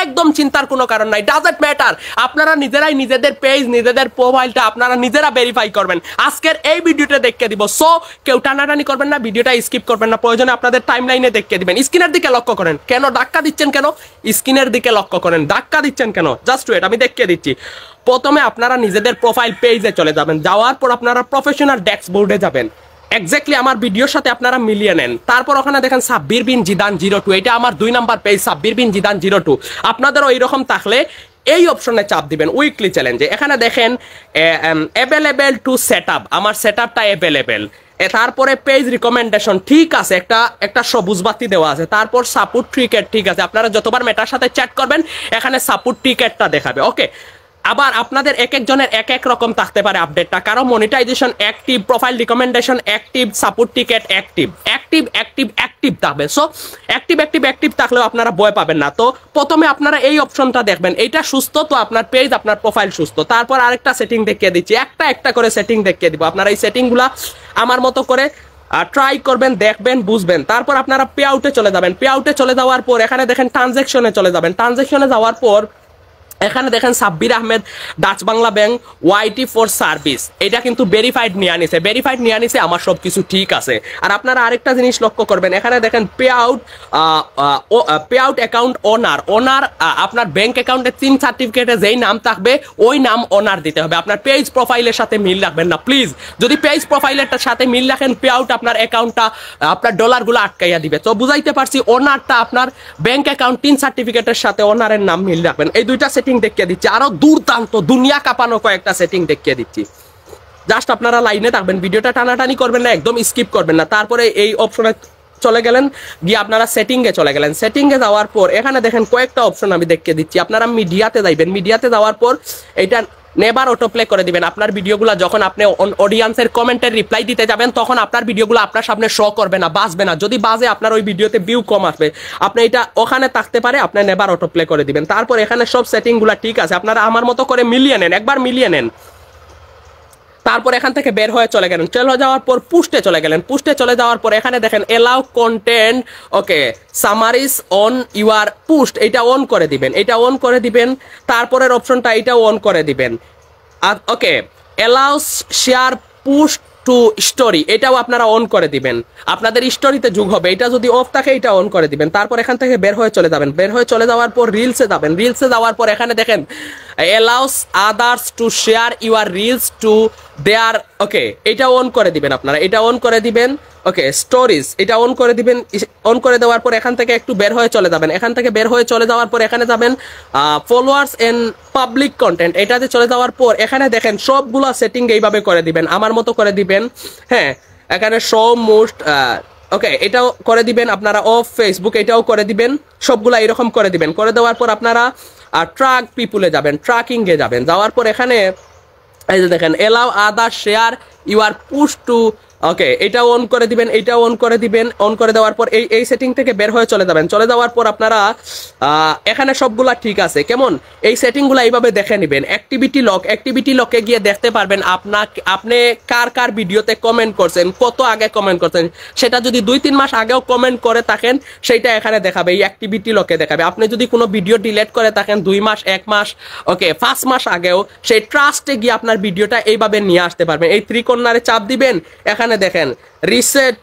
একদম চিন্তার কোনো কারণ নাই, ডাজন্ট ম্যাটার। আপনারা নিজেরাই নিজেদের পেজ নিজেদের প্রোফাইলটা আপনারা নিজেরা ভেরিফাই করবেন। আজকের এই ভিডিওটা দেখে দিব, সো কেউ টানাটানি করবেন না, ভিডিওটা স্কিপ করবেন না, প্রয়োজনে আপনাদের টাইমলাইনে দেখে দিবেন। স্ক্রিনের দিকে লক্ষ্য করেন, কেন ধাক্কা দিচ্ছেন, কেন স্ক্রিনের দিকে লক্ষ্য করেন, ধাক্কা দিচ্ছেন কেন, জাস্ট ওয়েট, আমি দেখিয়ে দিচ্ছি। প্রথমে আপনারা নিজেদের প্রোফাইল পেজে চলে যাবেন, যাওয়ার পর আপনারা প্রফেশনাল ড্যাশবোর্ডে যাবেন, এক্স্যাক্টলি আমার ভিডিওর সাথে আপনারা মিলিয়ে নেন। তারপর ওখানে দেখেন সাব্বির বিন জিদান 02, এটা আমার 2 নাম্বার পেজ, সাব্বির বিন জিদান 02। আপনাদেরও এইরকম থাকলে এই অপশনে চাপ দিবেন উইকলি চ্যালেঞ্জে। এখানে দেখেন অ্যাভেলেবেল টু সেট আপ, আমার সেট আপটা অ্যাভেলেবেল। তারপরে পেজ রিকমেন্ডেশন ঠিক আছে, একটা সবুজ বাতি দেওয়া আছে। তারপর সাপোর্ট টিকেট ঠিক আছে, আপনারা যতবার মেটার সাথে চ্যাট করবেন এখানে সাপোর্ট টিকেটটা দেখাবে। ওকে, আবার আপনাদের এক একজনের এক এক রকম থাকতে পারে আপডেটটা, কারো monetization active, profile recommendation active, support ticket active থাকবে। সো অ্যাক্টিভ থাকলেও আপনারা ভয় পাবেন না। তো প্রথমে আপনারা এই অপশনটা দেখবেন, এইটা সুস্থ তো আপনার পেজ আপনার প্রোফাইল সুস্থ। তারপর আরেকটা সেটিং দেখিয়ে দিচ্ছি, একটা করে সেটিং দেখিয়ে দিব। আপনারা এই সেটিংগুলা আমার মতো করে ট্রাই করবেন, দেখবেন, বুঝবেন। তারপর আপনারা পে আউটে চলে যাবেন। পে আউটে চলে যাওয়ার পর এখানে দেখেন ট্রানজ্যাকশনে চলে যাবেন। ট্রানজ্যাকশনে যাওয়ার পর এখানে দেখেন Sabbir Ahmed, Dutch Bangla bank, YT for service, এটা কিন্তু ভেরিফাইড নিয়ে আনিছে, আমার সব কিছু ঠিক আছে। আর আপনারা আরেকটা জিনিস লক্ষ্য করবেন, এখানে দেখেন পে আউট অ্যাকাউন্ট ওনার আপনার ব্যাংক অ্যাকাউন্টের 3 সার্টিফিকেটে যেই নাম থাকবে ওই নাম ওনার দিতে হবে। আপনার পেজ প্রোফাইলের সাথে মিল রাখবেন না প্লিজ। যদি পেজ প্রোফাইলের সাথে মিল রাখেন, পে আউট আপনার অ্যাকাউন্টটা আপনার ডলারগুলো আটকাইয়া দিবে। তো বুঝাইতে পারছি, ওনারটা আপনার ব্যাংক অ্যাকাউন্ট 3 সার্টিফিকেটের সাথে ওনারের নাম মিল রাখবেন। এই দুইটা সেটিং দেখিয়ে দিচ্ছি, আরো দুর্দান্ত দুনিয়া কাঁপানো কয়েকটা সেটিং দেখিয়ে দিচ্ছি। জাস্ট আপনারা লাইনে থাকবেন, ভিডিওটা টানাটানি করবেন না, একদম স্কিপ করবেন না। তারপরে এই অপশনে চলে গেলেন, গিয়ে আপনারা সেটিংয়ে চলে গেলেন। সেটিংয়ে যাওয়ার পর এখানে দেখেন কয়েকটা অপশন আমি দেখিয়ে দিচ্ছি। আপনারা মিডিয়াতে যাইবেন, মিডিয়াতে যাওয়ার পর এটা নেবার অটো প্লে করে দিবেন। আপনার ভিডিওগুলো যখন আপনি অডিয়েন্সের কমেন্টের রিপ্লাই দিতে যাবেন, তখন আপনার ভিডিওগুলো আপনার সামনে শো করবে না, বাজবে না। যদি বাজে আপনার ওই ভিডিওতে ভিউ কম আসবে, আপনি এটা ওখানে থাকতে পারে, আপনি নেবার অটো প্লে করে দিবেন। তারপর এখানে সব সেটিংগুলো ঠিক আছে, আপনারা আমার মতো করে মিলিয়ে নেন, একবার মিলিয়ে নেন। তারপর এখান থেকে বের হয়ে চলে গেলেন, চলে যাওয়ার পর পুস্টে চলে গেলেন। পুস্টে চলে যাওয়ার পর এখানে দেখেন allow content, okay, summaries on your post, এটা অন করে দিবেন, এটা অন করে দিবেন। তারপরের অপশনটা এটাও অন করে দিবেন। ওকে, এলাউস শেয়ার পুস্ট টু স্টোরি, এটাও আপনারা অন করে দিবেন, আপনাদের স্টোরিতে যোগ হবে। এটা যদি অফ থাকে এটা অন করে দিবেন। তারপর এখান থেকে বের হয়ে চলে যাবেন। বের হয়ে চলে যাওয়ার পর রিলসে যাবেন। রিলসে যাওয়ার পর এখানে দেখেন allows others to share your reels to there, okay, এটা অন করে দিবেন, আপনারা এটা অন করে দিবেন। ওকে, স্টোরিজ এটা অন করে দিবেন। অন করে দেওয়ার পর এখান থেকে একটু বের হয়ে চলে যাবেন। এখান থেকে বের হয়ে চলে যাওয়ার পর এখানে যাবেন ফলোয়ার্স এন্ড পাবলিক কন্টেন্ট, এটাতে চলে যাওয়ার পর এখানে দেখেন সবগুলো সেটিং এইভাবে করে দিবেন, আমার মতো করে দিবেন। হ্যাঁ, এখানে শো মোস্ট, ওকে, এটাও করে দিবেন আপনারা। অফ ফেসবুক এটাও করে দিবেন, সবগুলা এরকম করে দিবেন। করে দেওয়ার পর আপনারা ট্রাক পিপুলে যাবেন, ট্রাকিংয়ে যাবেন। যাওয়ার পর এখানে এই যে দেখেন allow other share your push to, okay, এটা অন করে দিবেন, এইটাও অন করে দিবেন। অন করে দেওয়ার পর এই সেটিং থেকে বের হয়ে চলে যাবেন। চলে যাওয়ার পর আপনারা এখানে সবগুলা ঠিক আছে, কেমন এই সেটিংগুলো এইভাবে দেখে নেবেন। অ্যাক্টিভিটি লকে গিয়ে দেখতে পারবেন আপনি কার ভিডিওতে কমেন্ট করছেন, কত আগে কমেন্ট করছেন। সেটা যদি 2-3 মাস আগেও কমেন্ট করে থাকেন, সেইটা এখানে দেখাবে, এই অ্যাক্টিভিটি লকে দেখাবে। আপনি যদি কোনো ভিডিও ডিলিট করে থাকেন 2 মাস, 1 মাস, ওকে, 5 মাস আগেও, সেই ট্রাস্টে গিয়ে আপনার ভিডিওটা এইভাবে নিয়ে আসতে পারবেন। এই 3 কর্নারে চাপ দিবেন, এখানে দেখেন রিসেট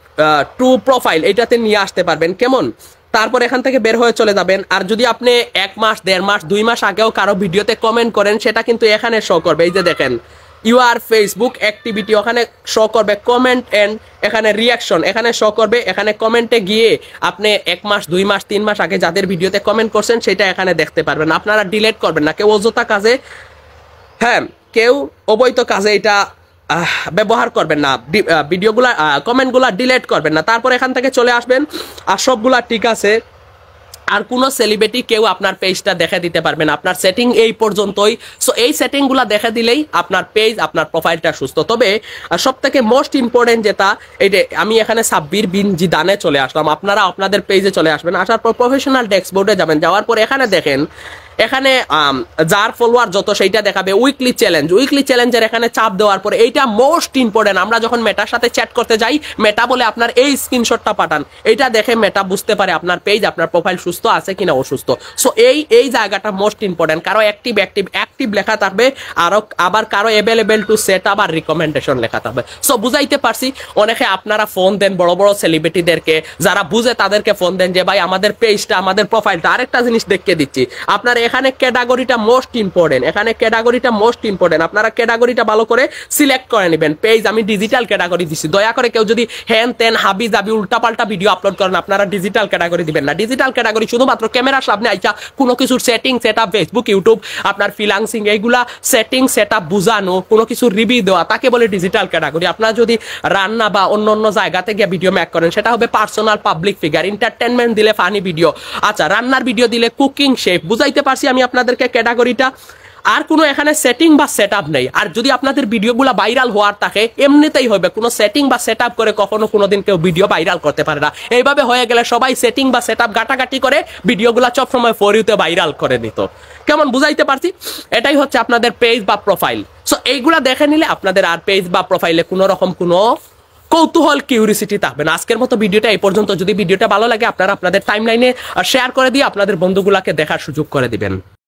টু প্রোফাইল, এটাতে নিয়ে আসতে পারবেন, কেমন। তারপর এখান থেকে বের হয়ে চলে যাবেন। আর যদি আপনি 1 মাস, 1.5 মাস, 2 মাস আগেও কারো ভিডিওতে কমেন্ট করেন, সেটা কিন্তু এখানে শো করবে। এই যে দেখেন ইউর ফেসবুক অ্যাক্টিভিটি, ওখানে শো করবে কমেন্ট এন্ড এখানে রিয়াকশন, এখানে শো করবে। এখানে কমেন্টে গিয়ে আপনি 1 মাস, 2 মাস, 3 মাস আগে যাদের ভিডিওতে কমেন্ট করছেন সেটা এখানে দেখতে পারবেন। আপনারা ডিলিট করবেন না, কেউ অযথা কাজে, হ্যাঁ, কেউ অবৈধ কাজে এটা ব্যবহার করবেন না, ভিডিওগুলা কমেন্টগুলা ডিলিট করবেন না। তারপর এখান থেকে চলে আসবেন, আর সবগুলা ঠিক আছে। আর কোনো সেলিব্রিটি কেউ আপনার পেজটা দেখে দিতে পারবে না, আপনার সেটিং এই পর্যন্তই। সো এই সেটিংগুলো দেখে দিলেই আপনার পেজ, আপনার প্রোফাইলটা সুস্থ। তবে সব থেকে মোস্ট ইম্পর্টেন্ট যেটা, এই যে আমি এখানে সাব্বির বিন জিদানে চলে আসলাম, আপনারা আপনাদের পেজে চলে আসবেন। আসার পর প্রফেশনাল ড্যাশবোর্ডে যাবেন। যাওয়ার পর এখানে দেখেন এখানে যার ফলোয়ার যত সেইটা দেখাবে। উইকলি চ্যালেঞ্জের এখানে চাপ দেওয়ার পরে এইটা মোস্ট ইম্পর্টেন্ট। আমরা যখন মেটার সাথে চ্যাট করতে যাই, মেটা বলে আপনার এই স্ক্রিনশটটা পাঠান, এটা দেখে মেটা বুঝতে পারে আপনার পেজ, আপনার প্রোফাইল সুস্থ আছে কিনা অসুস্থ। সো এই জায়গাটা মোস্ট ইম্পর্টেন্ট। কারো অ্যাক্টিভ লেখা থাকবে, আবার কারো অ্যাভেলেবেল টু সেট আপ আর রিকমেন্ডেশন লেখা থাকবে। সো বুঝাইতে পারছি। অনেকে আপনারা ফোন দেন বড় বড় সেলিব্রিটিদেরকে, যারা বুঝে তাদেরকে ফোন দেন যে ভাই আমাদের পেজটা, আমাদের প্রোফাইলটা। আরেকটা জিনিস দেখিয়ে দিচ্ছি, আপনার এখানে ক্যাটাগরিটা মোস্ট ইম্পর্টেন্ট। আপনারা ক্যাটাগরিটা ভালো করে সিলেক্ট করে নেবেন। পেজ আমি ডিজিটাল ক্যাটাগরি দিচ্ছি, দয়া করে কেউ যদি হ্যান তেন হাবি জাবি উল্টাপাল্টা ভিডিও আপলোড করেন, আপনারা ডিজিটাল ক্যাটাগরি দিবেন না। ডিজিটাল ক্যাটাগরি শুধুমাত্র ক্যামেরার সামনে আইসা কোনো কিছুর setting set up, Facebook YouTube আপনার ফ্রিল্যান্সিং এইগুলা সেটিং সেট আপ বুঝানো, কোনো কিছুর রিভিউ দেওয়া, তাকে বলে ডিজিটাল ক্যাটাগরি। আপনারা যদি রান্না বা অন্য জায়গাতে গিয়ে ভিডিও মেক করেন, সেটা হবে পার্সোনাল পাবলিক ফিগার। এন্টারটেনমেন্ট দিলে ফানি ভিডিও, আচ্ছা রান্নার ভিডিও দিলে কুকিং শেফ। বুঝাইতে পারছি আমি আপনাদেরকে ক্যাটাগরিটা। আর কোনো এখানে সেটিং বা সেট আপ নেই। আর যদি আপনাদের ভিডিওগুলো ভাইরাল হওয়ার থাকে, এমনিতেই হবে, কোনো সেটিং বা সেট আপ করে কখনো কোনোদিন কেউ ভিডিও ভাইরাল করতে পারে না। এইভাবে হয়ে গেলে সবাই সেটিং বা সেট আপ ঘাটাঘাটি করে ভিডিওগুলো সবসময় ফর ইউতে ভাইরাল করে দিত। কেমন বুঝাইতে পারছি? এটাই হচ্ছে আপনাদের পেজ বা প্রোফাইল। সো এইগুলা দেখে নিলে আপনাদের আর পেজ বা প্রোফাইলে কোনো রকম কোনো কৌতূহল কিউরিসিটি থাকবে না। আজকের মতো ভিডিওটা এই পর্যন্ত। যদি ভিডিওটা ভালো লাগে, আপনারা আপনাদের টাইমলাইনে শেয়ার করে দিয়ে আপনাদের বন্ধুগুলাকে দেখার সুযোগ করে দিবেন।